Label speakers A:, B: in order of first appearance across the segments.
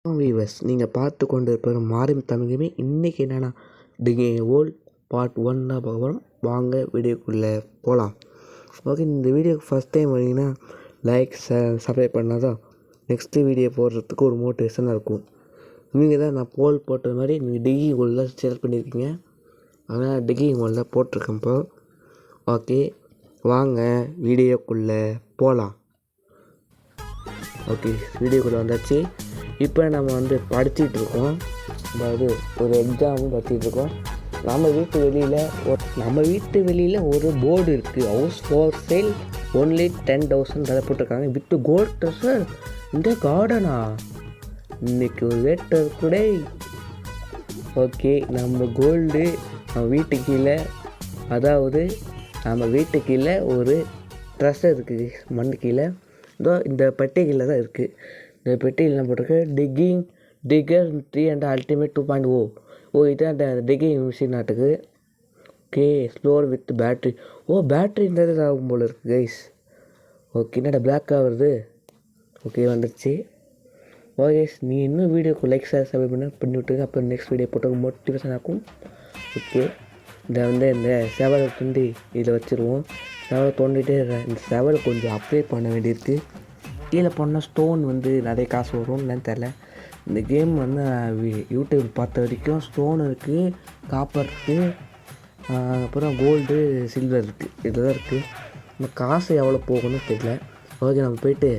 A: Viewers நீங்கள் பார்த்து கொண்டு இருப்பது மாறும் தமிழுமே. இன்றைக்கி என்னென்னா ஓல்ட் பார்ட் 1 தான் பார்க்க போகிறோம். வாங்க வீடியோக்குள்ளே போகலாம். ஓகே, இந்த வீடியோக்கு ஃபஸ்ட் டைம் வரீங்கன்னா லைக் சப்ஸ்கிரைப் பண்ணால் தான் நெக்ஸ்ட்டு வீடியோ போடுறதுக்கு ஒரு மோட்டிவேஷனாக இருக்கும். நீங்கள் தான் நான் போல் போட்டது மாதிரி நீங்கள் டிகிரி கோல்டில் ஷேர் பண்ணியிருக்கீங்க, அதனால் டிகிரி கோல்டில் போட்டிருக்கேன். இப்போ ஓகே, வாங்க வீடியோக்குள்ளே போகலாம். ஓகே, வீடியோக்குள்ளே வந்தாச்சு. இப்போ நம்ம படிச்சுட்ருக்கோம், அதாவது ஒரு எக்ஸாமும் படிச்சுட்ருக்கோம். நம்ம வீட்டு வெளியில் ஒரு போர்டு இருக்குது, ஹவுஸ் ஃபார் சேல் ஒன்லி 10,000 தலை போட்டிருக்காங்க, வித் கோல்ட் ட்ரெஷர் இந்த கார்டனா. இன்றைக்கி ஒரு வேட்டர் கூட. ஓகே, நம்ம கோல்டு நம்ம வீட்டு கீழே, அதாவது நம்ம வீட்டு கீழே ஒரு ட்ரெஷர் இருக்குது, மண் கீழே. இந்த பெட்டி கீழே தான் இருக்குது. இந்த பெட்டியில் என்ன போட்டிருக்கு, டிகர் 3 and அல்டிமேட் 2.0. இதுதான் அந்த டிகிங் மிஷின் நாட்டுக்கு. Okay, slower with battery. Battery இந்த ஆகும் போல் இருக்குது கைஸ். ஓகே, என்னடா பிளாக்காக வருது. ஓகே, வந்துடுச்சு. ஓகே, நீ இன்னும் வீடியோக்கு லைக் சப்ஸ்கிரைப் பண்ணி விட்டுருங்க, அப்போ நெக்ஸ்ட் வீடியோ போட்டு மோட்டிவேஷன் ஆகும். ஓகே, இந்த செவலை துண்டி இதில் வச்சுருவோம். செவலை தோண்டிகிட்டே இருக்கேன். இந்த செவலை கொஞ்சம் அப்ளை பண்ண வேண்டியிருக்கு. கீழே போனால் ஸ்டோன் நிறைய காசு வரும், என்னன்னு தெரில. இந்த கேம் யூடியூப் பார்த்த வரைக்கும் ஸ்டோன் இருக்குது, காப்பர் இருக்குது, அப்புறம் கோல்டு, சில்வர் இருக்குது. இதில் தான் இருக்குது. நம்ம காசு எவ்வளோ போகணும்னு தெரியல. ஓகே, நம்ம போய்ட்டு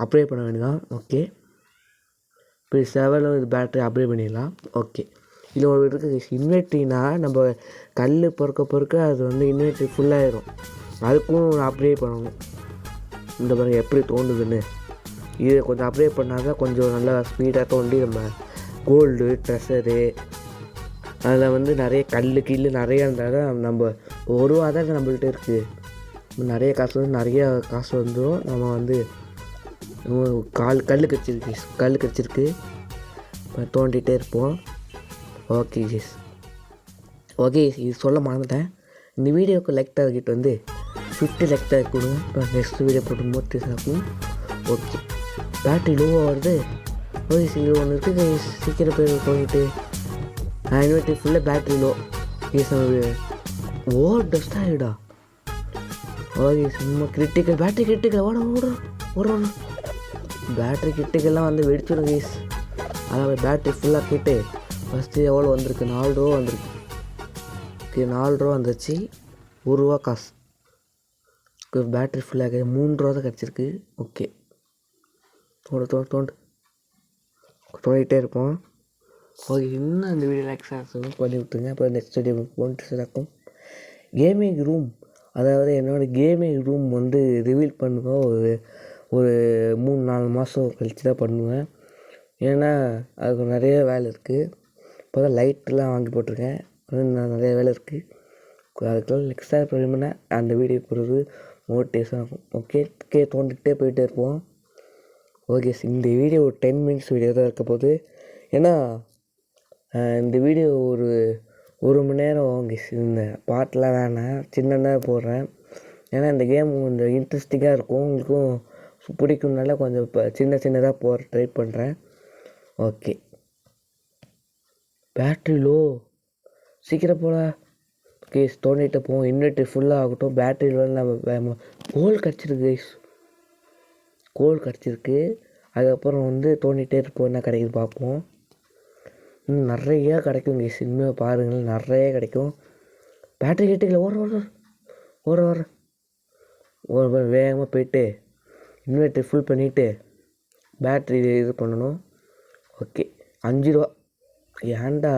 A: அப்ளை பண்ண வேண்டியதான். ஓகே, இப்போ செவலும் இது பேட்டரி அப்ளை பண்ணிடலாம். ஓகே, இதில் ஒரு இருக்குது இன்வெர்ட்ரினா, நம்ம கல் பொறுக்க அது இன்வெர்ட்ரி ஃபுல்லாகிடும். அதுக்கும் அப்ளை பண்ணணும். இந்த பாருங்க எப்படி தோண்டுதுன்னு. இதை கொஞ்சம் அப்ளை பண்ணால் தான் கொஞ்சம் நல்லா ஸ்பீடாக தோண்டி நம்ம கோல்டு ட்ரெஷரு அதில் நிறைய கல் நிறையா இருந்தால் தான் நம்ம ஒரு ஆதாரம் நம்மள்கிட்ட இருக்குது. நிறைய காசு வந்துடும். நம்ம கல் கடிச்சிருக்கு. இப்போ தோண்டிகிட்டே இருப்போம். ஓகே கேஸ், ஓகே, இது சொல்ல மறந்துட்டேன். இந்த வீடியோவுக்கு லைக் டார்கெட் 50 லைக் டார்கெட் கொடுங்க. இப்போ நெக்ஸ்ட் வீடியோ போட்டு மோட்டிவேஷன் ஆகும். ஓகே, பேட்ரி லோவாக வருது. ஓகே, இது ஒன்று இருக்குது, சீக்கிரம் போய் போயிட்டு இன்வெர்ட்ரி ஃபுல்லாக பேட்ரி லோ. டஸ்ட் ஆகிடா. ஓகே, சும்மா கிரிட்டிக்கல் பேட்ரி கிரிட்டிக்கல் ஓட பேட்ரி கிரிட்டிக்கல்லாம் வெடிச்சிடும் கேஸ். அதாவது பேட்ரி ஃபுல்லாக கேட்டு ஃபஸ்ட்டு எவ்வளோ வந்திருக்கு, 4 ரூபா வந்திருக்கு. ஓகே, 4 ரூபா வந்துச்சு, 1 ரூபா காசு. பேட்ரி ஃபுல்லாக 3 ரூபா தான் கிடச்சிருக்கு. ஓகே, தோண்டிகிட்டே இருப்போம். ஓகே, இன்னும் இந்த வீடியோ லைக் பண்ணி விட்டுருங்க, அப்புறம் நெக்ஸ்ட் வீடியோ போட்டு இருக்கும். கேமிங் ரூம், அதாவது என்னோடய கேமிங் ரூம் ரிவீல் பண்ணுவேன் ஒரு 3-4 மாதம் கழித்து தான் பண்ணுவேன். ஏன்னா அதுக்கு நிறைய வேலை இருக்குது. இப்போ தான் லைட்டெலாம் வாங்கி போட்டிருக்கேன், நிறைய வேலை இருக்குது. அதுக்கெல்லாம் நெக்ஸ்ட்டாக பண்ண அந்த வீடியோ போடுறது மோட்டிவேஷன் ஆகும். ஓகே, தோண்டிகிட்டே போயிட்டே இருப்போம். ஓகே, இந்த வீடியோ ஒரு 10 மினிட்ஸ் வீடியோ தான் இருக்க போகுது. ஏன்னா இந்த வீடியோ ஒரு மணி நேரம் இந்த பாட்டெலாம் வேணாம், சின்னதாக போடுறேன். ஏன்னா இந்த கேம் கொஞ்சம் இன்ட்ரெஸ்டிங்காக இருக்கும், உங்களுக்கும் பிடிக்கும்னால கொஞ்சம் இப்போ சின்னதாக போகிற ட்ரை பண்ணுறேன். ஓகே, பேட்ரி லோ, சீக்கிரம் போல. ஓகே, தோண்டிகிட்டு போவோம். இன்வெர்ட்ரி ஃபுல்லாக ஆகட்டும். பேட்டரியில் நம்ம கோல் கிடச்சிருக்கு. அதுக்கப்புறம் தோண்டிகிட்டே இருப்போம், என்ன கிடைக்குது பார்ப்போம். நிறையா கிடைக்கும் கேஸ், இன்னும் பாருங்கள், நிறைய கிடைக்கும். பேட்டரி கிட்டிக்கல ஓர வேகமாக போயிட்டு இன்வெர்ட்ரி ஃபுல் பண்ணிவிட்டு பேட்ரி இது பண்ணணும். ஓகே, 5 ரூபா. ஏன்டா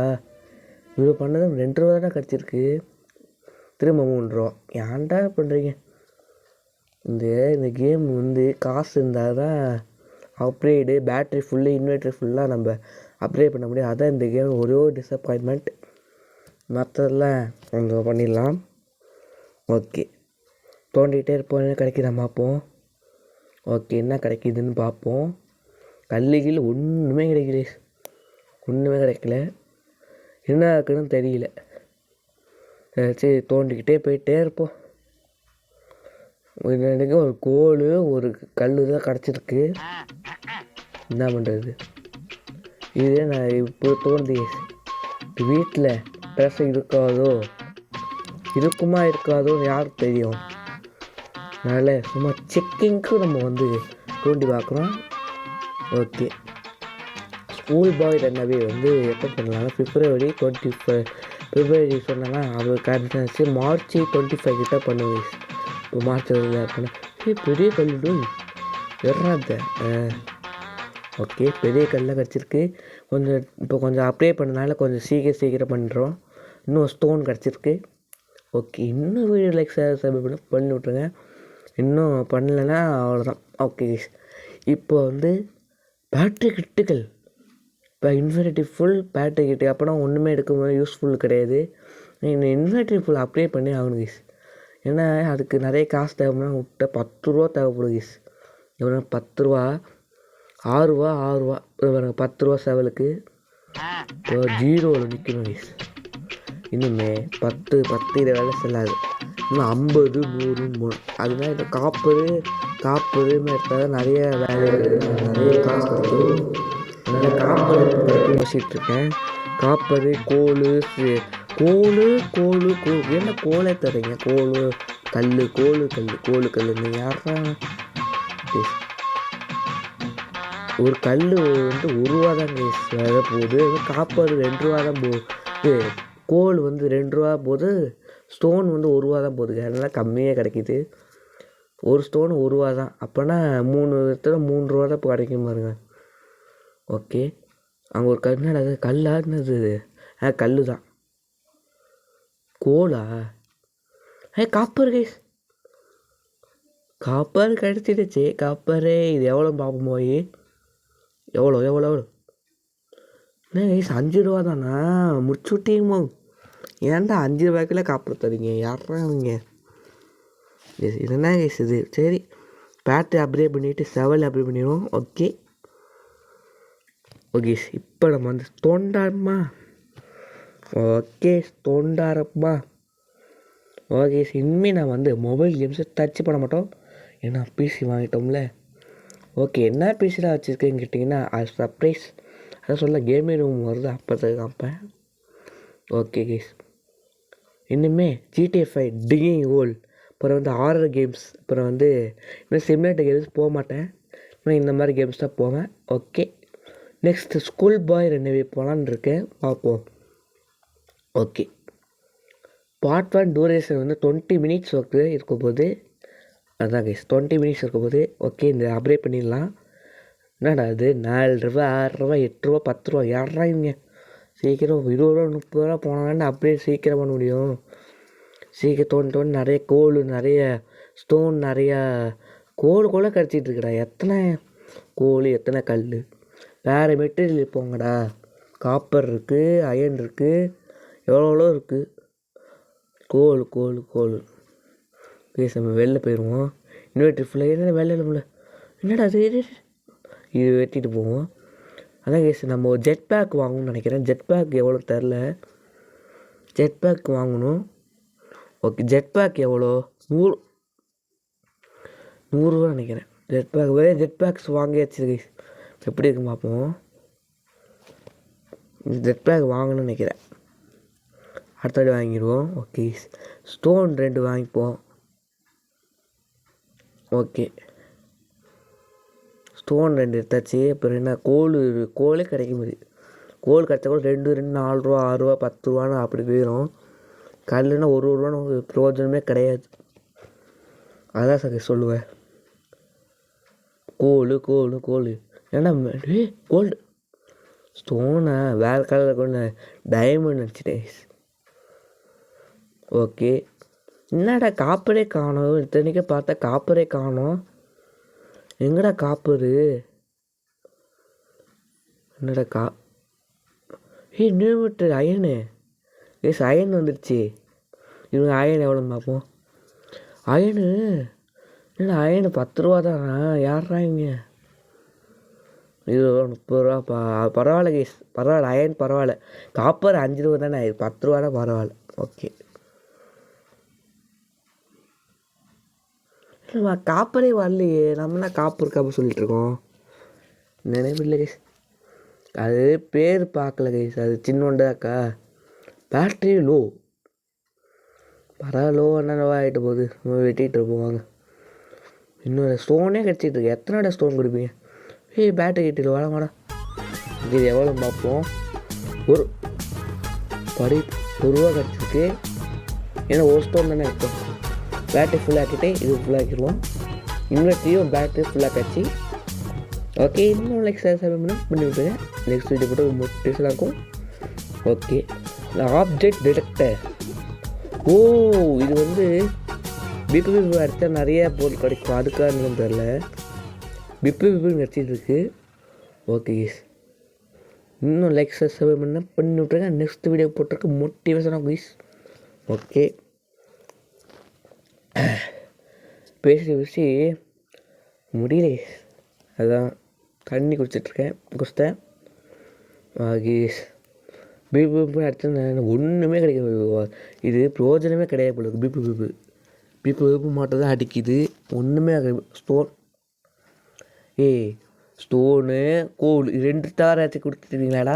A: இவ்வளோ பண்ணது? 2 ரூபா தான் கிடச்சிருக்கு, திரும்ப 3 ரூபா. ஏன்டா பண்ணுறீங்க? இந்த கேம் காசு இருந்தால் தான் அப்கிரேடு, பேட்ரி ஃபுல்லு, இன்வெர்ட்ரி ஃபுல்லாக நம்ம அப்கிரேட் பண்ண முடியும். அதான் இந்த கேம் ஒரே ஒரு டிஸப்பாயின்மெண்ட். மற்றதெல்லாம் கொஞ்சம் பண்ணிடலாம். ஓகே, தோண்டிகிட்டே இருப்போம், என்ன கிடைக்குதா பார்ப்போம். ஓகே, என்ன கிடைக்கிதுன்னு பார்ப்போம். கல்லுகள் ஒன்றுமே கிடைக்கல, என்ன இருக்குன்னு தெரியல. சரி, தோண்டிக்கிட்டே போயிட்டே இருப்போம். எனக்கு ஒரு கோல் ஒரு கல் தான் கிடச்சிருக்கு, என்ன பண்ணுறது. இதே நான் இப்போ தோணுது வீட்டில் பேச இருக்குமா இருக்காதோன்னு யாருக்கு தெரியும். அதனால் சும்மா செக்கிங்க்கு நம்ம வந்து தோண்டி பார்க்குறோம். ஓகே, ஸ்கூல் பாய் ரன்னவே வந்து எப்போ பண்ணலாம்னா February 25 February சொன்னால் அவர் கரெக்டாக March 25 கிட்ட பண்ணுவேன். இப்போ மார்ச் பண்ண பெரிய கல்லு எறாத. ஓகே, பெரிய கல்லாக கிடச்சிருக்கு. கொஞ்சம் அப்ளை பண்ணனால கொஞ்சம் சீக்கிரம் பண்ணுறோம். இன்னும் ஸ்டோன் கிடச்சிருக்கு. ஓகே, இன்னும் வீடியோ லைக் சப்ஸ்கிரைப் பண்ணி விட்ருங்க. இன்னும் பண்ணலைன்னா அவ்வளோதான். ஓகே, இப்போ வந்து பேட்ரி கிட்டுகள் இப்போ இன்ஃபினிட்டி ஃபுல் பேட்ரி கிட்டு அப்போனா ஒன்றுமே எடுக்கும்போது யூஸ்ஃபுல் கிடையாது. நீங்கள் இன்ஃபினிட்டி ஃபுல் அப்ளை பண்ணி ஆகணும் கைஸ். ஏன்னா அதுக்கு நிறைய காசு தேவைன்னா விட்ட 10 ரூபா தேவைப்படும் கைஸ். எவ்வளோ 10 ரூபா 6 ரூபா 10 ரூபா செவலுக்கு ஜீரோவில் நிற்கணும் கைஸ். இன்னுமே 10 இதை வேலை செல்லாது. இன்னும் 50 100 3 அதுதான் இந்த காப்பருன்னு எடுத்தால் நிறைய வேலை நிறைய காசு கிடைக்கும். அதனால் காப்பர் கிடைக்கும் யோசிச்சுட்ருக்கேன். காப்பரு கோல் என்ன கோலே தரீங்க? கோல் யாரா? ஒரு கல் வந்து 1 ரூபா தான் வேலை போகுது. காப்பர் 2 ரூபா தான் போகுது. கோல் வந்து 2 ரூபா போகுது. ஸ்டோன் வந்து 1 ரூபா தான் போகுதுங்க. அதனால் கம்மியாக கிடைக்கிது. ஒரு ஸ்டோன் 1 ரூபா தான். அப்போனா 3 இடத்துல 3 ரூபா தான் இப்போ கிடைக்கும் பாருங்க. ஓகே, அங்கே ஒரு கல்லானது கல் தான். கோலா? காப்பர் கைஸ், காப்பர் கிடச்சிடுச்சு. காப்பரு இது எவ்வளோ பார்ப்போம் போய். எவ்வளோ என்ன கைஸ் 5 ரூபா தானா? முடிச்சு விட்டீங்கம்மா. ஏன்டா 5 ரூபாய்க்குள்ள காப்பர் தரீங்க? யாரா அவங்க? இதுனா கைஸ் இது. சரி, பேட்ரி அப்டேட் பண்ணிவிட்டு செவல் அப்டேட் பண்ணிடுவோம். ஓகே, இப்போ நம்ம வந்து தோண்டாரம்மா. ஓகே, இனிமேல் நான் வந்து மொபைல் கேம்ஸை டச் பண்ண மாட்டோம். ஏன்னா பிசி வாங்கிட்டோம்ல. ஓகே, என்ன பிசிலாம் வச்சுருக்கேன்னு கேட்டிங்கன்னா அது சர்ப்ரைஸ். அதான் சொல்ல கேமிங் ரூம் வருது, அப்போ தான் காப்பேன். ஓகே கைஸ், இன்னுமே GTA 5 டிகிங் ஓல், அப்புறம் வந்து ஹாரர் கேம்ஸ், அப்புறம் வந்து இன்னும் சிமுலேட்டர் கேம்ஸ் போக மாட்டேன். இன்னும் இந்த மாதிரி கேம்ஸ் தான் போவேன். ஓகே, நெக்ஸ்ட் ஸ்கூல் பாய் ரன்னவே போகலான்னு இருக்கேன், பார்ப்போம். ஓகே, பார்ட் 1 டூரேஷன் வந்து 20 மினிட்ஸ் இருக்கும் போது அதுதான் கைஸ் 20 மினிட்ஸ் இருக்கும்போது. ஓகே, இந்த அப்டேட் பண்ணிடலாம். என்னடா அது 4 ரூபா 6 ரூபா 8 ரூபா 10 ரூபா யாரா இவங்க? சீக்கிரம் 20 ரூபா 30 ரூபா போனாங்கன்னா அப்டேட் சீக்கிரம் பண்ண முடியும். சீக்கிரம் தோண்டி நிறைய கோல், நிறைய ஸ்டோன், நிறையா கோல் கூட கிடச்சிட்ருக்குடா. எத்தனை கோல், எத்தனை கல், வேறு மெட்டீரியல் போங்கடா. காப்பர் இருக்குது, அயன் இருக்குது, எவ்வளோ இருக்குது. கோல் பேச நம்ம வெளில போயிடுவோம். இன்வெர்டர் ஃபுல்லாக என்ன வெளில முடியல. என்னடா அது? இது வெட்டிட்டு போவோம். அதான் கேஸ், நம்ம ஒரு ஜெட் பேக் வாங்கணும்னு நினைக்கிறேன். ஜெட் பேக் எவ்வளோ தெரில. ஜெட் பேக் வாங்கணும். ஓகே, ஜெட் பேக் எவ்வளோ? 100 ரூபா நினைக்கிறேன். ஜெட் பேக்ஸ் வாங்கியாச்சு கைஸ். எப்படி இருக்குன்னு பார்ப்போம். ஜெட் பேக் வாங்கணும்னு நினைக்கிறேன். அடுத்தது வாங்கிடுவோம். ஓகே, ஸ்டோன் 2 வாங்கிப்போம். ஓகே, ஸ்டோன் 2 எடுத்தாச்சு. அப்புறம் என்ன கோலே கிடைக்க முடியுது. கோல் கிடச்சா கூட 2 4 ரூபா 6 ரூபா 10 ரூபான்னு அப்படி போயிடும். கல்லுன்னா 1 ரூபான்னு பிரயோஜனமே கிடையாது. அதான் சார் சொல்லுவேன். கோல் ஏன்னா கோல்டு ஸ்டோனை வேறு கலரில் கொண்டு டைமண்ட் நினச்சிட்டேன். ஓகே, என்னடா காப்பரே காணோம். இத்தனைக்கு பார்த்தா காப்பரே காணோம். எங்கடா காப்பரு? என்னடா நியூ அயனு. அயன் வந்துடுச்சு. இவங்க அயன் எவ்வளோன்னு பார்ப்போம். அயனு என்னடா அயனு 10 ரூபா தானா? யாரா இவங்க? 20 ரூபா 30 ரூபா பரவாயில்ல கேஸ், பரவாயில்ல. அயன் பரவாயில்ல. காப்பர் 5 ரூபா தானே, 10 ரூபா தான் பரவாயில்ல. ஓகே, இல்லைம்மா காப்பரே வரலையே. நம்மனா காப்பு சொல்லிட்டு இருக்கோம். நினைவில்லை கேஸ். அது பேர் பார்க்கல கைஸ், அது சின்னோண்டாக்கா. பேட்ரி லோ, பரவாயில்ல, லோ என்ன ஆகிட்டு போகுது, நம்ம வெட்டிகிட்டு இருப்போம் வாங்க. இன்னொரு ஸ்டோனே கிடச்சிட்டு இருக்கு. எத்தனை ஸ்டோன் கொடுப்பீங்க? பேட்டரி கிட்டில் வாட வாடா. இது எவ்வளோ பார்ப்போம். ஒரு படி ரூபா கிடச்சிருக்கு. ஏன்னா ஒரு ஸ்டோன் தானே இருக்கும். பேட்டரி ஃபுல்லாக்கிட்டே இது ஃபுல்லாக்கிடுவோம். இன்வெர்ட்ரியும் பேட்டரி ஃபுல்லாக கிடச்சி. ஓகே, இன்னும் லைக் சப்ஸ்கிரைப் பண்ணி விட்டுருங்க. நெக்ஸ்ட் வீடியோ போட்டு மோட்டிவேஷனாக இருக்கும். Okay, object detector. ஓ, இது வந்து பிபி அடித்தா நிறைய பொருள் கிடைக்கும். அதுக்காக தெரில, பிபி கிடச்சிட்டு இருக்கு. ஓகே கைஸ், இன்னும் லைக் சப்ஸ்கிரைப் பண்ணி விட்ருங்க. நெக்ஸ்ட் வீடியோ போட்டிருக்கு மோட்டிவேஷனாக கைஸ். ஓகே, பேசி முடியல. அதான் தண்ணி குடிச்சிட்டேன். கைஸ், பிபி அடித்தா ஒன்றுமே கிடைக்காது. இது பிரயோஜனமே கிடையாது போல. பிபி மாட்டம் தான் அடிக்குது. ஒன்றுமே ஸ்டோன் ஸ்டோனு கோல் 2 ஸ்டார் ஆச்சு கொடுத்துட்டீங்களாடா.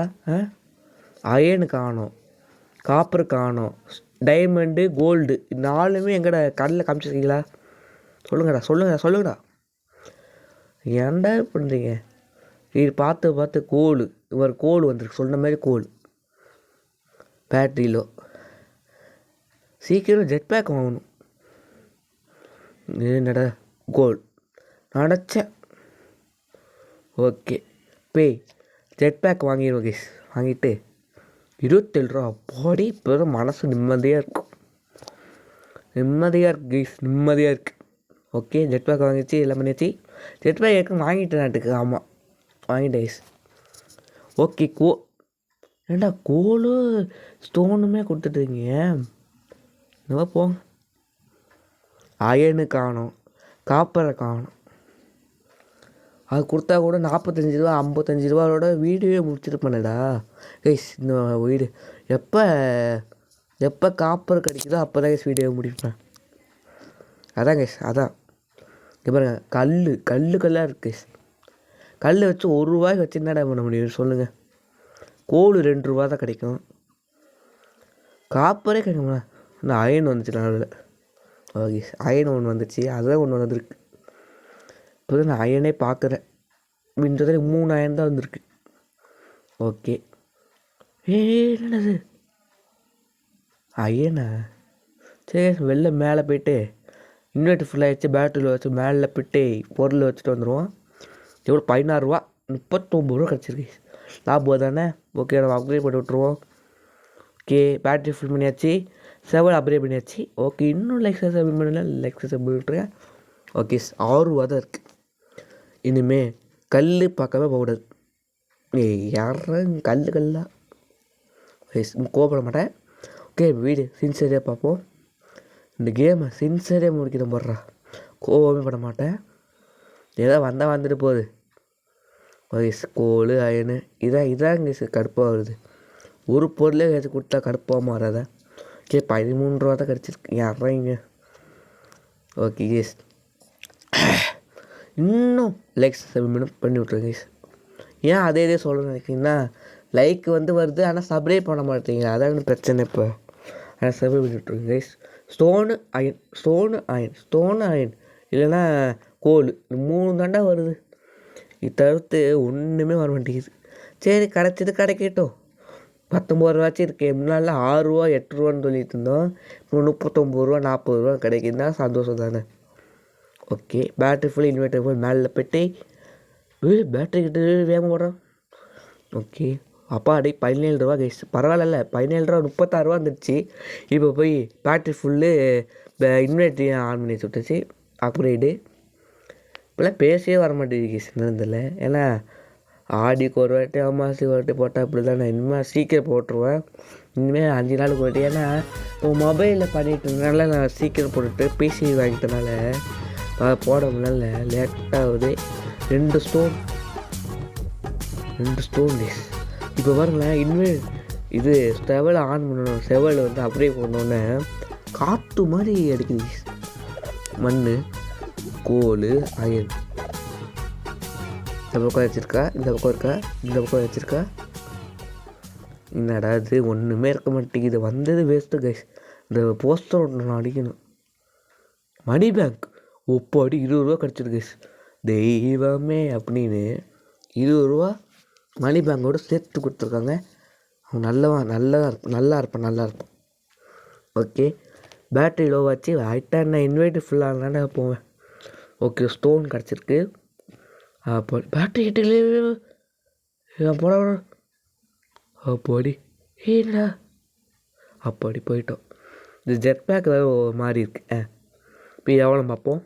A: அயனு காணோம், காப்பர் காணோம், டைமண்டு, கோல்டு 4மே எங்கடா கடையில் காமிச்சிருக்கீங்களா? சொல்லுங்கடா. ஏன்டா பண்ணுறீங்க? இது பார்த்து கோல் வந்துருக்கு. சொன்ன மாதிரி கோல் பேட்ரியிலோ. சீக்கிரம் ஜெட் பேக் வாங்கணும். என்னடா கோல் நடச்சேன். ஓகே, ஜெட் பேக் வாங்கிடுவோம் கைஸ். வாங்கிட்டு 27 ரூபா பாடி. இப்போ மனசு நிம்மதியாக இருக்கும் நிம்மதியாக இருக்குது. ஓகே, ஜெட் பேக் வாங்கிடுச்சு, எல்லாம் பண்ணியாச்சு. ஜெட் பேக் ஏற்க வாங்கிட்டேன் நாட்டுக்கு. ஆமாம், வாங்கிட்டேன் கைஸ். ஓகே, ஏண்டா கோலு ஸ்டோனுமே கொடுத்துட்ருக்கீங்க. என்னவா போங்க. அயனு காணோம், காப்பரை காணோம். அது கொடுத்தா கூட 45 ரூபா 55 ரூபாயோட வீடியோவே முடிச்சிருப்பேனடா கைஸ். இந்த வீடு எப்போ காப்பர் கிடைக்குதோ அப்போ தான் கைஸ் வீடியோ முடிப்பேன். அதான் கைஸ், அதான் இங்கே பாருங்க. கல்லாக இருக்குது கைஸ். கல் வச்சு 1 ரூபாய்க்கு வச்சு என்னடா பண்ண முடியும் சொல்லுங்கள்? கோல் 2 ரூபா தான் கிடைக்கும். காப்பரே கிடைக்குமா? இந்த அயன் வந்துச்சு நடுவில். ஓகே, அயன் ஒன்று வந்துச்சு. அதுதான் ஒன்று வந்துருக்கு. இப்போ தான் நான் அயனே பார்க்குறேன். மின்றதில் 3 அயன் தான் வந்திருக்கு. ஓகே, என்னது அயனா? சரி, வெளில மேலே போய்ட்டு இன்வெர்ட்டர் ஃபுல்லாகிடுச்சு. பேட்டரியில் வச்சு மேலே போய்ட்டு பொருள் வச்சுட்டு வந்துடுவோம். எவ்வளோ 16 ரூபா 39 ரூபா கிடச்சிருக்கு. லாபம் தானே. ஓகே, நம்ம அப்கிரேட் பண்ணி விட்ருவோம். ஓகே, பேட்டரி ஃபுல் பண்ணியாச்சு, செவல் அப்கிரேட் பண்ணியாச்சு. ஓகே, இன்னும் லைக் சப்ஸ்கிரைப் விட்டுருக்கேன். ஓகே, 6 ரூபா தான் இருக்குது. இனிமேல் கல் பார்க்கவே போகக்கூடாது. யாரும் கல்லா கோபப்பட மாட்டேன். ஓகே, வீடு சின்சரியாக பார்ப்போம். இந்த கேமை சின்சரியாக முடிக்கிற போடுறா. கோபமே பட மாட்டேன். ஏதோ வந்தால் வந்துட்டு போகுது. ஓகே, கோல் அயனு இதான் இங்கே கடுப்பாக வருது. ஒரு பொருளே வச்சு கொடுத்தா கடுப்பாக மாறாத. ஓகே, 13 ரூபா தான் கிடச்சிருக்கு. யாரைங்க. ஓகே கேஸ், இன்னும் லைக்ஸ் பண்ணி விட்ருங்க கைஸ். ஏன் அதே சொல்லணும்னு நினைக்கிறீங்கன்னா, லைக் வருது ஆனால் சப்ஸ்கிரைப் பண்ண மாட்டேங்க. அதான் பிரச்சனை. இப்போ ஆனால் சப்ஸ்கிரைப் பண்ணி விட்ருங்க கைஸ். ஸ்டோனு அயன் இல்லைன்னா கோல், 3 தாண்டா வருது. இது தவிர்த்து ஒன்றுமே வர மாட்டேங்குது. சரி, கிடைக்கட்டும். 19 ரூபாச்சு இருக்கு. முன்னாடி 6 ரூபா 8 ரூபான்னு சொல்லிட்டு இருந்தோம். இப்போ 39 ரூபா 40 ரூபா கிடைக்குதுன்னா சந்தோஷம் தானே. Okay, battery full inverter full மேலே போய்ட்டு பேட்டரி கிட்ட வேகம் போடுறோம். ஓகே, அப்பாடி 17 ரூபா கைஸ். பரவாயில்ல, 17 ரூபா 36 ரூபா வந்துடுச்சு. இப்போ போய் பேட்டரி ஃபுல்லு இன்வெர்ட்டரையும் ஆன் பண்ணி சுட்டுச்சு. அப்கிரேடு இப்போலாம் பேசியே வர மாட்டேங்குது கைஸ். என்னதில்ல, ஏன்னா ஆடிக்கு ஒரு வாட்டி அமாவாசைக்கு ஒரு வாட்டி போட்டால் அப்படி தான். நான் இனிமேல் சீக்கிரம் போட்டுருவேன். இனிமேல் 5 நாளுக்கு ஒரு வாட்டி. ஏன்னா இப்போ மொபைலில் பண்ணிட்டு இருந்தனால நான் சீக்கிரம் போட்டுட்டு பிசி வாங்கிட்டனால போட முடியல, லேட்டாகுது. 2 ஸ்டோன் இப்போ பாருங்களேன். இனிமேல் இது செவலை ஆன் பண்ணணும். செவல் அப்படியே போடணுன்னே காற்று மாதிரி அடிக்குது. மண், கோல், அயன் இந்த பக்கம் வச்சுருக்கா, இந்த பக்கம் இருக்கா, இந்த பக்கம் வச்சுருக்கா. என்னடா இது ஒன்றுமே இருக்க மாட்டேங்குது. வந்தது வேஸ்ட்டு கைஸ். இந்த போஸ்டர் ஒன்று நான் அடிக்கணும். மணி பேங்க் ஒப்பாடி 20 ரூபா கிடச்சிருக்கு கைஸ். தெய்வமே அப்படின்னு 20 ரூபா மணி பேங்கோடு சேர்த்து கொடுத்துருக்காங்க. அவன் நல்லா இருப்பான். ஓகே, பேட்ரி லோவாச்சு ஆகிட்டா நான் இன்வெர்ட்டர் ஃபுல்லாக போவேன். ஓகே, ஸ்டோன் கிடச்சிருக்கு. அப்போ பேட்ரி கிட்டே போட அப்படி ஏடா அப்படி போயிட்டோம். இந்த ஜெட் பேக் வேறு மாறி இருக்கு. இப்போ எவ்வளோ பார்ப்போம்.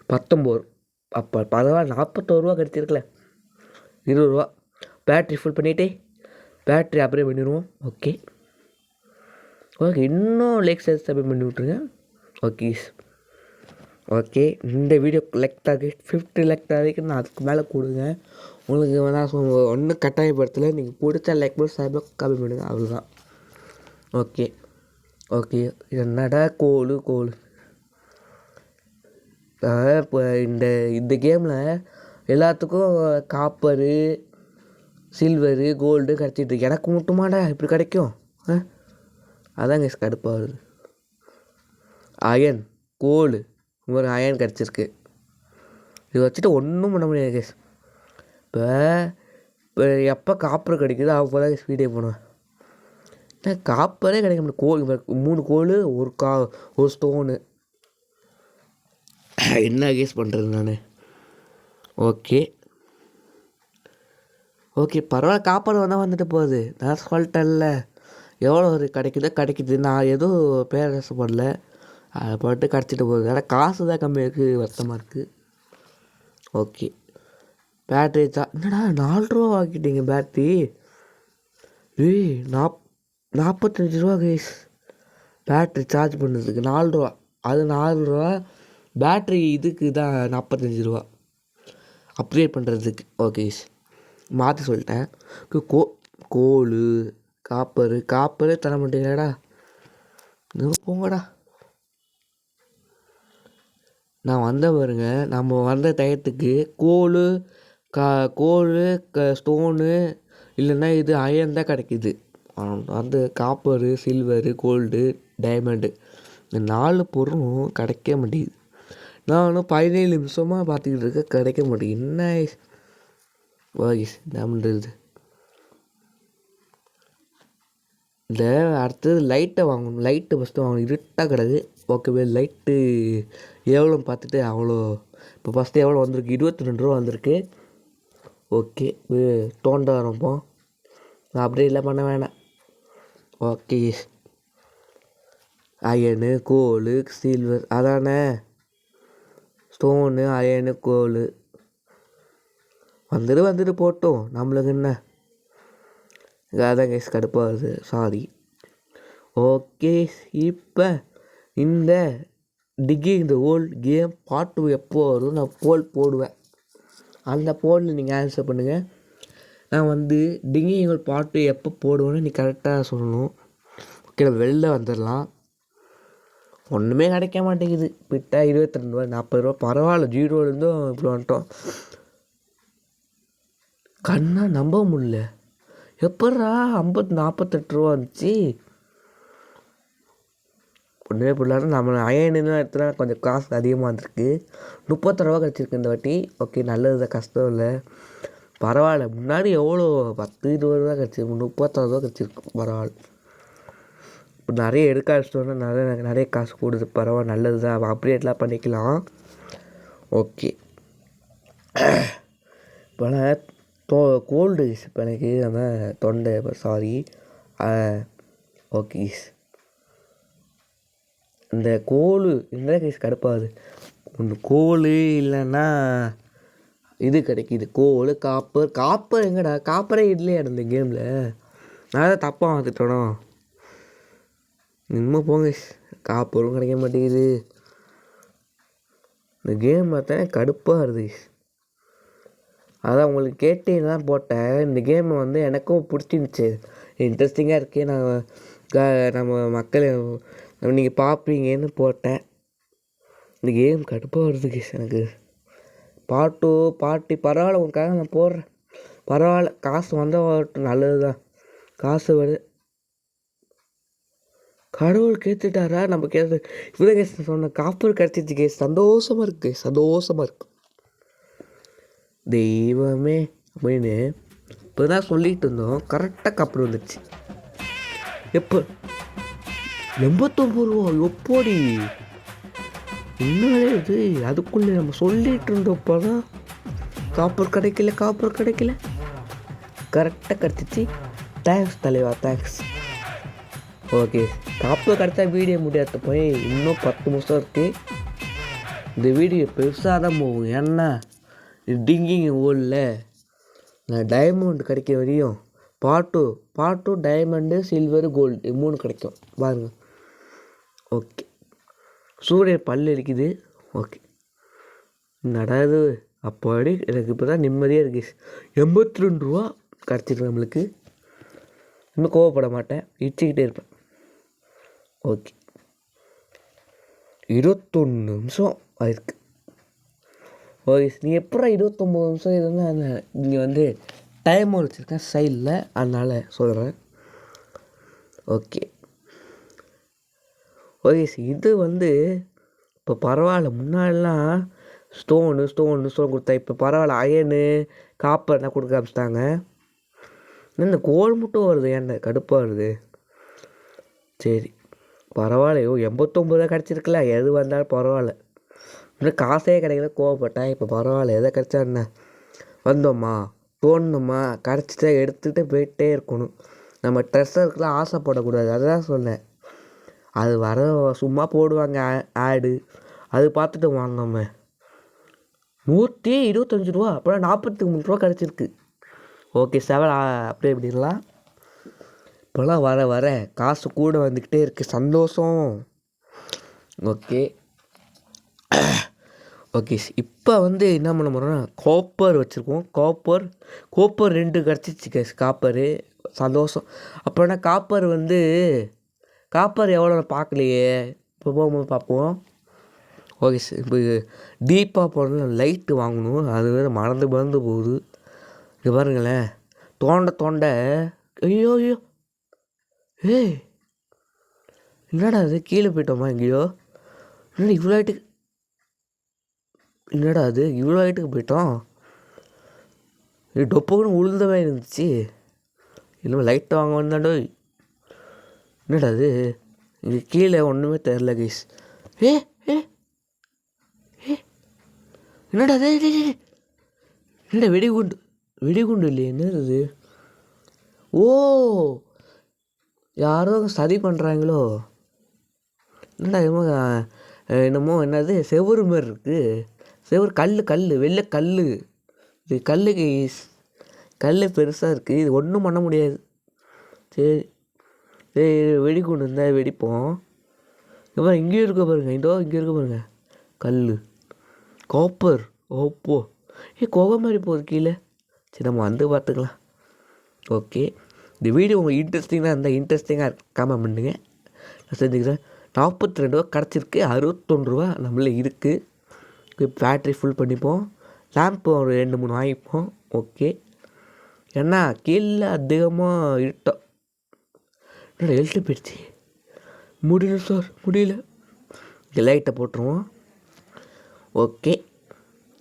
A: 19. அப்போ பரவாயில்ல, 41 ரூபா கிடச்சிருக்கல. 20 ரூபா. பேட்ரி ஃபுல் பண்ணிவிட்டு பேட்ரி அப்ரே பண்ணிடுவோம். ஓகே, இன்னும் லைக் சப்ஸ்கிரைப் பண்ணி விட்ருங்க. ஓகே, இந்த video like target 50 like target நான் அதுக்கு மேலே கொடுங்க. உங்களுக்கு நான் ஒன்றும் கட்டாயப்படுத்தலை. நீங்கள் பிடிச்ச லைக் போட்டு சப்ஸ்கிரைப் காப்பி பண்ணுங்கள், அவ்வளோதான். ஓகே என்னடா கோலு இப்போ இந்த கேமில் எல்லாத்துக்கும் காப்பரு, சில்வரு, கோல்டு கிடச்சிட்டு எனக்கு மட்டுமாடா இப்படி கிடைக்கும்? அதாங்க கடுப்பாக வருது. அயன், கோல், ஒரு அயன் கிடச்சிருக்கு. இது வச்சுட்டு ஒன்றும் பண்ண முடியாது கேஸ். இப்போ எப்போ காப்பர் கிடைக்குதோ அப்போ தான் ஸ்பீடே பண்ணுவேன். காப்பரே கிடைக்க முடியும். 3 கோல், ஒரு ஸ்டோனு. என்ன கேஸ் பண்ணுறது நான்? ஓகே பரவாயில்ல, காப்பர் வந்தால் வந்துட்டு போகுது. நான் சொல்லிட்டேன்ல, எவ்வளோ ஒரு கிடைக்குது. நான் எதுவும் பேரரசப்படல, அதை போட்டு கிடச்சிட்டு போகுது. ஆனால் காசு தான் கம்மியாக இருக்குது, வருத்தமாக இருக்குது. ஓகே, பேட்ரி என்னடா 4 ரூபா ஆக்கிட்டீங்க பேட்ரி? 45 ரூபா கைஸ். பேட்ரி சார்ஜ் பண்ணுறதுக்கு 4 ரூபா. அது 4 ரூபா. பேட்ரி இதுக்கு தான் 45 ரூபா அப்கிரேட் பண்ணுறதுக்கு. ஓகே, மாற்றி சொல்லிட்டேன். கோல், காப்பரு தர மாட்டீங்களாடா? போங்கடா. நான் வந்த பாருங்க, நம்ம வந்த டயத்துக்கு கோல், ஸ்டோனு இல்லைன்னா இது அயன் தான் கிடைக்கிது. வந்து காப்பரு, சில்வரு, கோல்டு, டைமண்டு இந்த 4 பொருளும் கிடைக்க மாட்டேங்குது. நானும் 17 நிமிஷமாக பார்த்துக்கிட்டு இருக்க, கிடைக்க மாட்டேங்குது. என்ன வாகிஸ் டேமண்டுது. இந்த அடுத்தது லைட்டை வாங்கணும். லைட்டு ஃபஸ்ட்டு வாங்கணும். இருட்டாக கிடக்கு. ஓகே, லைட்டு எவ்வளோன்னு பார்த்துட்டு அவ்வளோ. இப்போ ஃபஸ்ட்டு எவ்வளோ வந்திருக்கு? 22 ரூபா வந்திருக்கு. ஓகே, தோண்ட ஆரம்பிப்போம். நான் அப்படியே இல்லை பண்ண வேணாம். ஓகே, அயனு, கோல், சில்வர் அதானே. ஸ்டோனு, அயனு, கோல் வந்துட்டு போட்டோம். நம்மளுக்கு என்ன? அதான் கேஸ் கடுப்பாக வருது, சாரி. ஓகே, இப்போ இந்த ticking the old game part 2 எப்போ வரும் நான் போல் போடுவேன். அந்த போலில் நீங்கள் ஆன்சர் பண்ணுங்கள். நான் டிங்கிங் ஓல்ட் பார்ட் 2 எப்போ போடுவேன்னு நீ கரெக்டாக சொல்லணும். ஓகே, வெளில வந்துடலாம். ஒன்றுமே கிடைக்க மாட்டேங்குது. விட்டா 22 ரூபா, 40 ரூபா. பரவாயில்ல, 0லேருந்தும் இப்படி வந்துட்டோம். கண்ணா நம்ப முடியல. எப்பட்றா 48 ரூபா வந்துச்சு? ஒன்றுமே புரியல. நம்ம அயனுன்னு எடுத்துனா கொஞ்சம் காசு அதிகமாக இருந்திருக்கு. 36 ரூபா கிடச்சிருக்கு இந்த வாட்டி. ஓகே, நல்லது தான், கஷ்டம் இல்லை, பரவாயில்ல. முன்னாடி எவ்வளோ 10-20 ரூபா கிடச்சிருக்கு, 36 ரூபா கிடச்சிருக்கு, பரவாயில்ல. இப்போ நிறைய எடுக்க ஆரம்பிச்சிட்டோன்னா நிறைய காசு கூடுது, பரவாயில்ல, நல்லது தான். அப்டேட்லாம் பண்ணிக்கலாம். ஓகே, இப்போ நான் கோல்டு இப்போ எனக்கு நம்ம தொண்டை சாரி. ஓகே, இந்த கோல் இந்த கேஸ் கடுப்பாகுது. ஒன்று கோல் இல்லைன்னா இது கிடைக்கிது, கோல், காப்பர் எங்கடா? காப்பரே இல்லையா இந்த கேமில்? நான் தான் தப்பாக வந்துட்டோனோ? இன்னும் போங்க, காப்பரும் கிடைக்க மாட்டேங்குது. இந்த கேம் பார்த்தானே கடுப்பாக வருது. அதான் உங்களுக்கு கேட்டேன்னு தான் போட்டேன். இந்த கேம் எனக்கும் பிடிச்சிருந்துச்சி, இன்ட்ரெஸ்டிங்காக இருக்கே. நம்ம மக்களை நீங்கள் பார்ப்பீங்கன்னு போட்டேன். இந்த கேம் கடுப்பாக வருது எனக்கு. பாட்டி பரவாயில்ல உனக்காக நான் போடுறேன். பரவாயில்ல, காசு வந்தால் வரட்டும், நல்லது தான். காசு வருது, கடவுள் கேட்டுட்டாரா நம்ம கேட்டு. இவ்வளோ கேஸ் சொன்ன காப்பர் கிடச்சிச்சு கேஸ். சந்தோஷமாக இருக்குது, சந்தோஷமாக இருக்குது. தெய்வமே அப்படின்னு இப்போ தான் சொல்லிகிட்டு இருந்தோம். கரெக்டாக காப்பர் வந்துடுச்சு. எப்போ 89 ரூபா எப்போடி என்னவே இது? அதுக்குள்ளே நம்ம சொல்லிகிட்டு இருந்தோப்போ தான் காப்பர் கிடைக்கல. கரெக்டாக கிடச்சிச்சு. தேங்க்ஸ் தலைவா, தேங்க்ஸ். ஓகே, காப்பர் கிடச்சா வீடியோ முடியாத போய் இன்னும் 10 நிமிஷம் இருக்குது. இந்த வீடியோ பெருசாக தான் போகும். ஏன்னா டிங்கிங் ஓடல. நான் டைமண்ட் கிடைக்க வரையும் பாட்டு டைமண்டு சில்வரு கோல்டு 3 கிடைக்கும் பாருங்க. ஓகே, சூரியன் பல் இருக்குது. ஓகே, நடாது அப்படி எனக்கு இப்போ தான் நிம்மதியாக இருக்குது. 82 ரூபா கிடச்சிருக்கு நம்மளுக்கு. இன்னும் கோவப்பட மாட்டேன், இடிச்சுக்கிட்டே இருப்பேன். ஓகே, 21 நிமிஷம் ஆயிருக்கு. ஓகே, நீ எப்படா 29 நிமிஷம் இருந்தால் நீங்கள் வந்து டைம் வச்சுருக்கேன் சைடில், அதனால் சொல்கிறேன். ஓகே இது வந்து இப்போ பரவாயில்ல. முன்னாடிலாம் ஸ்டோன் கொடுத்தா இப்போ பரவாயில்ல. அயனு காப்பர்லாம் கொடுக்க ஆரம்பிச்சிட்டாங்க. இந்த கோல் மட்டும் வருது, ஏன்டா கடுப்பாக வருது. சரி பரவாயில்ல. 89 கிடச்சிருக்குல்ல, எது வந்தாலும் பரவாயில்ல. இன்னும் காசே கிடைக்கல கோவப்பட்டேன். இப்போ பரவாயில்ல, எதை கிடச்சா என்ன, வந்தோமா தோணுமா கிடச்சிட்டா எடுத்துகிட்டு போயிட்டே இருக்கணும். நம்ம ட்ரெஸ்ஸருக்குலாம் ஆசைப்படக்கூடாது, அதுதான் சொன்னேன். அது வர சும்மா போடுவாங்க ஆடு, அது பார்த்துட்டு வாங்கினோமே. 125 ரூபா, அப்புறம் 43 ரூபா கிடச்சிருக்கு. ஓகே, அப்படியே இப்படிலாம் இப்போலாம் வர காசு கூட வந்துக்கிட்டே இருக்குது, சந்தோஷம். ஓகே இப்போ வந்து என்ன பண்ண போகிறோன்னா காப்பர் வச்சுருக்கோம். காப்பர் 2 கிடச்சிச்சு கேஸ். காப்பரு சந்தோஷம். அப்புறம்னா காப்பர் எவ்வளோ பார்க்கலையே, இப்போ போகும்போது பார்ப்போம். ஓகே சார், இப்போ டீப்பாக போகணும், லைட்டு வாங்கணும். அது வேறு மறந்து போகுது. இது பாருங்களேன், தோண்ட ஐயோ ஏய் என்னடா அது, கீழே போயிட்டோமா எங்கேயோ? இவ்வளோ ஹைட்டுக்கு போயிட்டோம். டொப்புக்குன்னு உளுந்தவே இருந்துச்சு. இன்னும் லைட்டை வாங்க வந்தாண்டோ. என்னடா அது, இங்கே கீழே ஒன்றுமே தெரில கைஸ். என்னடா அது, என்னடா வெடிகுண்டு இல்லையே, என்னது? ஓ, யாரோ சதி பண்ணுறாங்களோ. என்னமோ என்னது செவுறு மாதிரி இருக்குது. செவுறு கல் வெள்ளை கல். இது கல் பெருசாக இருக்குது. இது ஒன்றும் பண்ண முடியாது. சரி வெடிகுண்டு இருந்தால் வெடிப்போம். இப்போ இங்கேயும் இருக்க பாருங்க, இங்கே இருக்க பாருங்க கல். காப்பர் ஓப்போ கோகை மாதிரி போகுது கீழே. சரி நம்ம வந்து பார்த்துக்கலாம். ஓகே, இந்த வீடியோ உங்களுக்கு இன்ட்ரெஸ்டிங்காக கமெண்ட் பண்ணுங்க, நான் செஞ்சுக்கிறேன். 42 ரூபா கிடச்சிருக்கு. 61 ரூபா நம்மள இருக்குது. பேட்ரி ஃபுல் பண்ணிப்போம். லேம்ப்பு ஒரு 2-3 வாங்கிப்போம். ஓகே, ஏன்னா கீழே அதிகமாக இருட்டோம். என்னடா எழுத்து போயிடுச்சு, முடியல சார், முடியல. இங்கே லைட்டை போட்டுருவோம். ஓகே,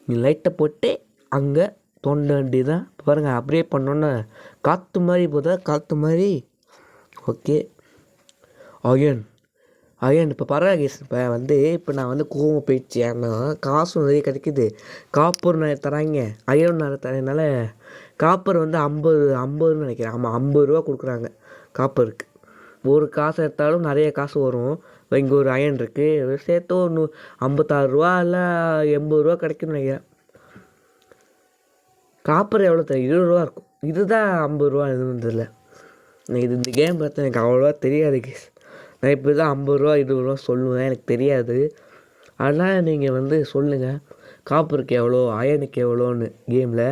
A: நீ லைட்டை போட்டு அங்கே தோண்ட வேண்டியதான். பாருங்கள், அப்படியே பண்ணோன்னே காற்று மாதிரி போதா, காற்று மாதிரி. ஓகே, அயன் இப்போ பரவாயில்ல. இப்போ நான் வந்து கோவம் போயிடுச்சு. ஏன்னா காசும் நிறைய கிடைக்கிது, காப்பர் நிறைய தராங்க, அயன் நிறைய தரனால காப்பர் வந்து 50 நினைக்கிறேன். ஆமாம், 50 ரூபா கொடுக்குறாங்க காப்பருக்கு. ஒரு காசு எடுத்தாலும் நிறைய காசு வரும். இங்கே ஒரு அயன் இருக்குது, சேர்த்து ஒரு 56 ரூபா இல்லை 80 ரூபா கிடைக்குன்னு நினைக்கிறேன். காப்பர் எவ்வளோ தரும், 20 ரூபா இருக்கும். இதுதான் 50 ரூபா எதுவும். இந்த கேம் பார்த்தா எனக்கு அவ்வளோவா தெரியாது கேஸ். நான் இப்போ தான் 50 ரூபா 20 ரூபா சொல்லுவேன், எனக்கு தெரியாது. அதனால் நீங்கள் வந்து சொல்லுங்கள், காப்பருக்கு எவ்வளோ, அயனுக்கு எவ்வளோன்னு. கேமில்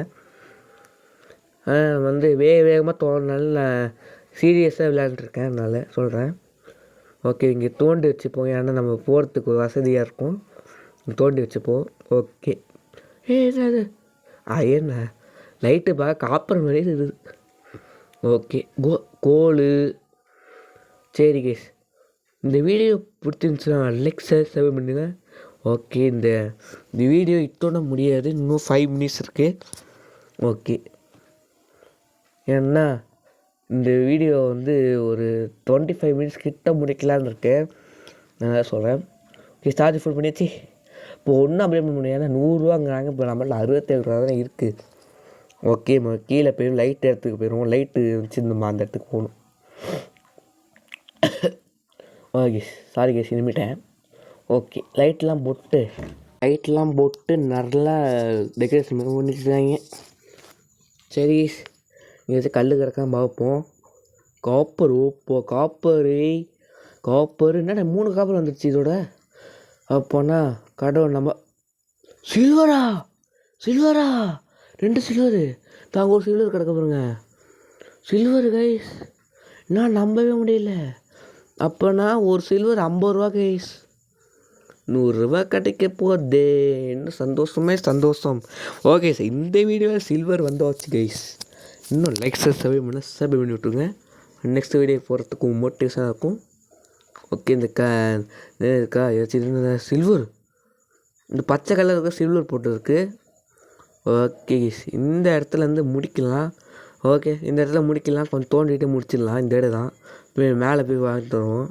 A: வந்து வேகமாக தோணுனாலும் நான் சீரியஸாக விளையாண்டுருக்கேன், அதனால் சொல்கிறேன். ஓகே, இங்கே தோண்டி வச்சுப்போம், ஏன்னா நம்ம போகிறதுக்கு வசதியாக இருக்கும். தோண்டி வச்சுப்போம். ஓகே, என்னது அயன் லைட்டு பார்க்க காப்பர் மாதிரி இருக்குது. ஓகே கோல். சரி கேஸ், இந்த வீடியோ பிடிச்சிருந்துச்சுன்னா லைக் சப்ஸ்கிரைப் பண்ணுங்க. ஓகே, இந்த வீடியோ இத்தோட முடியாது, இன்னும் 5 minutes இருக்குது. ஓகே, ஏன்னா இந்த வீடியோ வந்து ஒரு 25 minutes கிட்ட முடிக்கலான்னு இருக்கேன். நான் தான் சொல்கிறேன். ஓகே, சார்ஜ் ஃபுல் பண்ணியாச்சு. இப்போ ஒன்றும் அப்ளை பண்ண முடியாது, ஏன்னா 100ரூவாங்கிறாங்க. இப்போ நம்மள 67 ரூபா தான் இருக்குது. ஓகே, கீழே போய் லைட் இடத்துக்கு போயிடுவோம். லைட்டு வச்சுருந்தோம்மா, அந்த இடத்துக்கு போகணும். ஓகே, சாரி கேஸ், இனிமேட்டேன். ஓகே, லைட்லாம் போட்டு நல்லா டெக்கரேஷன் பண்ணிட்டுருக்காங்க. சரி, இங்கே கல் கிடக்காம பார்ப்போம். காப்பரு என்னடா 3 காப்பர் வந்துடுச்சு இதோட. அப்போனா கடவுள் நம்ம சில்வரா 2 சில்வரு தாங்க. ஒரு சில்வர் கிடக்க பாருங்க, சில்வரு கைஸ். நான் நம்பவே முடியல. அப்போனா ஒரு சில்வர் 50 ரூபா கைஸ். 100 ரூபா கிடைக்க போதே, இன்னும் சந்தோஷம். ஓகே சார், இந்த வீடியோவில் சில்வர் வந்தாச்சு கைஸ். இன்னும் லைக் சப்ஸ்கிரைப் பண்ணி விட்ருங்க. நெக்ஸ்ட் வீடியோ போகிறதுக்கு மோட்டிவேஷனாக இருக்கும். ஓகே, இந்த இருக்கா ஏதாச்சும் சில்வர், இந்த பச்சை கலர் இருக்க சில்வர் போட்டுருக்கு. ஓகே கைஸ், இந்த இடத்துலேருந்து முடிக்கலாம். ஓகே, இந்த இடத்துல முடிக்கலாம், கொஞ்சம் தோண்டிகிட்டு முடிச்சிடலாம். இந்த இடம் தான் போய் மேலே போய் வாங்கிட்டு வருவோம்.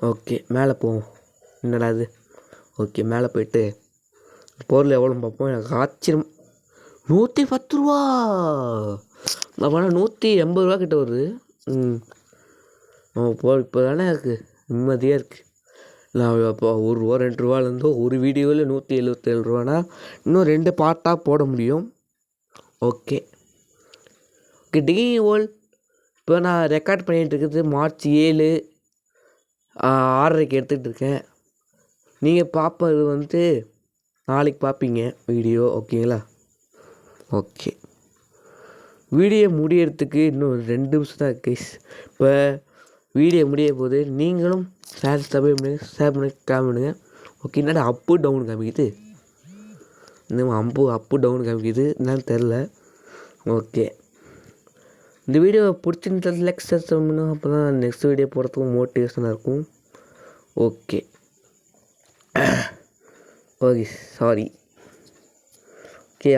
A: ஓகே, மேலே போவோம். என்னடா அது? ஓகே, மேலே போய்ட்டு பொருள் எவ்வளோன்னு பார்ப்போம். எனக்கு ஆச்சரியம், 110 ரூபா. அப்போனா 180 ரூபா கிட்ட வருது. இப்போ தானே இருக்குது, நிம்மதியாக இருக்குது. நான் அப்போ 1 ரூபா 2 ரூபாலேருந்தோ ஒரு வீடியோவில் 177 ரூபானா இன்னும் 2 பார்ட்டாக போட முடியும். ஓகே, டிஓல் இப்போ நான் ரெக்கார்ட் பண்ணிகிட்டு இருக்கிறது March 7 6:30 எடுத்துகிட்டு இருக்கேன். நீங்கள் பார்ப்பது வந்து நாளைக்கு பார்ப்பீங்க வீடியோ. ஓகேங்களா? ஓகே, வீடியோ முடியறதுக்கு இன்னும் 2 நிமிஷம் தான் கைஸ். இப்போ வீடியோ முடிய போது நீங்களும் சப்ஸ்கிரைப் பண்ணி காமிடுங்க. ஓகே, என்னடா அப்பு டவுன் காமிக்குது, இந்த அப்பு டவுன் காமிக்குது, என்னன்னு தெரில. ஓகே, இந்த வீடியோ பிடிச்சிருந்தா லைக் சப்ஸ்கிரைப் பண்ணுங்க. அப்போ தான் நெக்ஸ்ட் வீடியோ போகிறதுக்கும் மோட்டிவேஷனாக இருக்கும். Okay sorry. Okay,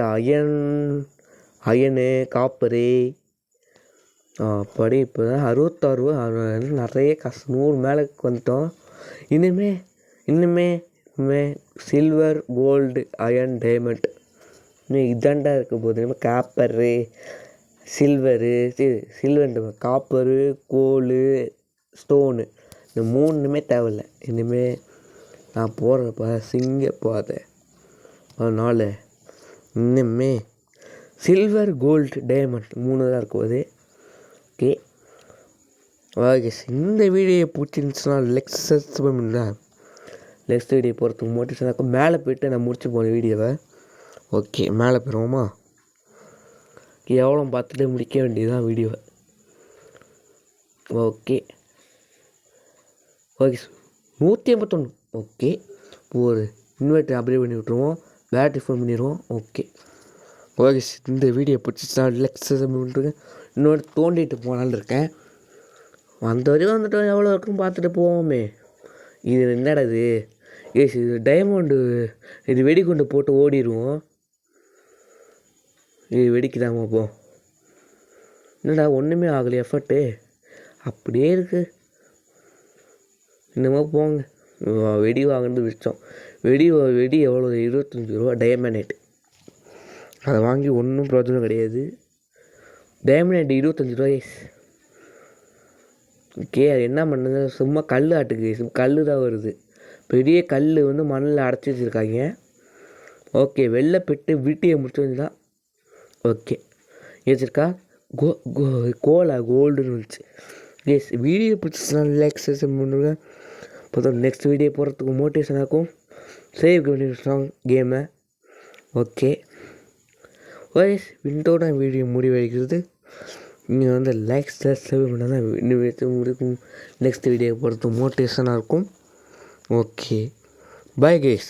A: iron copper படி இப்போ தான் 66 ரூபா. நிறைய காசு 100 மேலே வந்துட்டோம். இன்னுமே சில்வர், கோல்டு, அயன், டைமண்ட் இன்னும் இதாண்டா இருக்க போகுது. இனிமேல் காப்பரு, சில்வர், காப்பரு, கோலு, ஸ்டோனு, இந்த 3மே தேவையில்லை. இனிமேல் நான் போகிறப்ப சிங்கப்பாதை. அதனால் இன்னுமே சில்வர், கோல்டு, டைமண்ட் 3 தான் இருக்கும்போது. ஓகே, இந்த வீடியோ பிடிச்சிருந்துச்சுன்னா லைக் சப்ஸ்கிரைப் பண்ணுங்க. நெக்ஸ்ட் வீடியோ போகிறதுக்கு மோட்டிவேஷனாக இருக்கும். மேலே போய்ட்டு நான் முடிச்சு போன வீடியோவை. ஓகே, மேலே போயிடுவோமா? எவ்வளோ பார்த்துட்டு முடிக்க வேண்டியதுதான் வீடியோவை. ஓகே 181. ஓகே, ஒரு இன்வெர்ட்டர் அப்டேட் பண்ணி விட்ருவோம், பேட்டரி ஃபோன் பண்ணிடுவோம். ஓகே, இந்த வீடியோ பிடிச்சிச்சுன்னா லைக் சப்ஸ்கிரைப் பண்ணிட்டுருங்க. இன்னொரு தோண்டிட்டு போகலான்னு இருக்கேன். வரையும் வந்துட்டோம், எவ்வளோ இருக்குன்னு பார்த்துட்டு போவோமே. இது என்னடா இது டைமண்டு. இது வெடிகுண்டு போட்டு ஓடிடுவோம். இது வெடிக்குதாங்க போ. என்னடா ஒன்றுமே ஆகலை, எஃபர்ட்டு அப்படியே இருக்குது. இன்னமும் போங்க, வெடி வாங்கினது விஷயம். வெடி எவ்வளோ? 25 ரூபா டைமண்ட். அதை வாங்கி ஒன்றும் பிரயோஜனம் கிடையாது. டைமண்ட் 25 ரூபாய். ஓகே, அது என்ன பண்ணுது? சும்மா கல் ஆட்டுக்கு கல் தான் வருது. பெரிய கல் வந்து மண்ணில் அடைச்சி வச்சுருக்காங்க. ஓகே, வெளில போய்ட்டு வீட்டையை முடிச்சு வந்துதான். ஓகே, ஏச்சிருக்கா கோல்டுன்னு வந்துச்சு. வீடியோ பிடிச்சிச்சுன்னா லைக் சப்ஸ்கிரைப் பண்ணுங்க. இப்போ தான் நெக்ஸ்ட் வீடியோ போகிறதுக்கு மோட்டிவேஷனாக இருக்கும். சேவ் பண்ணிவிட்டோம் கேமை. ஓகே விண்டோட வீடியோ முடிவடைகிறது. நீங்கள் வந்து லைக் சப்ஸ்கிரைப் பண்ணால் தான் இன்னும் நெக்ஸ்ட் வீடியோ போகிறதுக்கு மோட்டிவேஷனாக இருக்கும். Okay, bye guys.